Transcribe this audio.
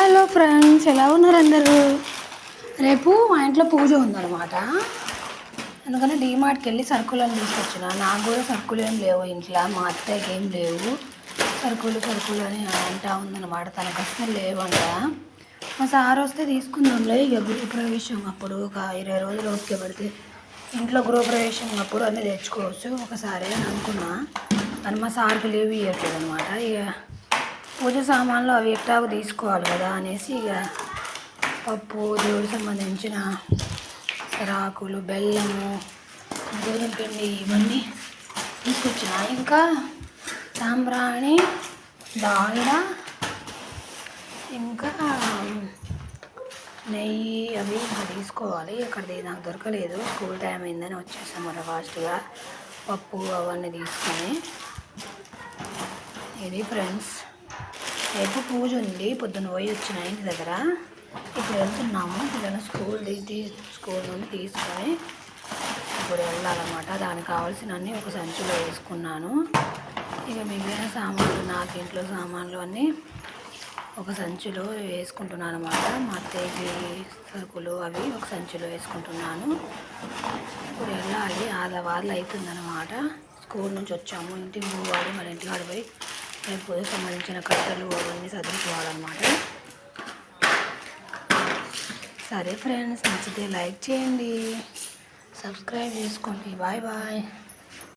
Hello friends, ఎలా ఉన్నారు అందరూ? రేపు మా ఇంట్లో పూజ ఉందన్నమాట. అందుకని డీమార్ట్కి వెళ్ళి సరుకులను తీసుకొచ్చిన. నాకు కూడా సరుకులు ఏం లేవు ఇంట్లో, మా అత్తయ్యకి ఏం లేవు. సరుకులు అని అంటా ఉందన్నమాట. తనకు అసలు లేవంట. మా సార్ వస్తే తీసుకుందాంలే, ఇక గృహప్రవేశం అప్పుడు ఒక 20 రోజులు ఓకే పడితే ఇంట్లో గృహప్రవేశం అప్పుడు అన్నీ తెచ్చుకోవచ్చు ఒకసారి అని అనుకున్నా. కానీ మా సార్కి లేవు ఇవ్వట్లేదు అనమాట. ఇక పూజ సామాన్లు అవి ఎట్టాగు తీసుకోవాలి కదా అనేసి ఇక పప్పు, దేవుడికి సంబంధించిన రాకులు, బెల్లము, గోధుమ పిండి ఇవన్నీ తీసుకొచ్చిన. ఇంకా సాంబ్రాణి, డాల్డా, ఇంకా నెయ్యి అవి ఇంకా తీసుకోవాలి. అక్కడిది నాకు దొరకలేదు, స్కూల్ టైం అయిందని వచ్చేసాం మరి ఫాస్ట్గా. పప్పు అవన్నీ తీసుకొని ఇది ఫ్రెండ్స్. రేపు పూజ ఉంది, పొద్దున్న పోయి వచ్చిన ఇంటి దగ్గర. ఇప్పుడు వెళ్తున్నాము, పిల్లలు స్కూల్ నుండి తీసుకొని ఇప్పుడు వెళ్ళాలన్నమాట. దానికి కావాల్సినవన్నీ ఒక సంచిలో వేసుకున్నాను. ఇక మిగిలిన సామాన్లు, నాకు ఇంట్లో సామాన్లు అన్నీ ఒక సంచిలో వేసుకుంటున్నాను అన్నమాట. మా అత్తయ్యకి సరుకులు అవి ఒక సంచిలో వేసుకుంటున్నాను. ఇప్పుడు వెళ్ళాలి, ఆదివారం అవుతుందన్నమాట. స్కూల్ నుంచి వచ్చాము, ఇంటికి పోవాలి, మన ఇంటికి ఆడిపోయి రేపు పూజకు సంబంధించిన కట్టెలు అవన్నీ సర్దుకోవాలన్నమాట. సరే ఫ్రెండ్స్, నచ్చితే లైక్ చేయండి, సబ్స్క్రైబ్ చేసుకోండి. Bye bye.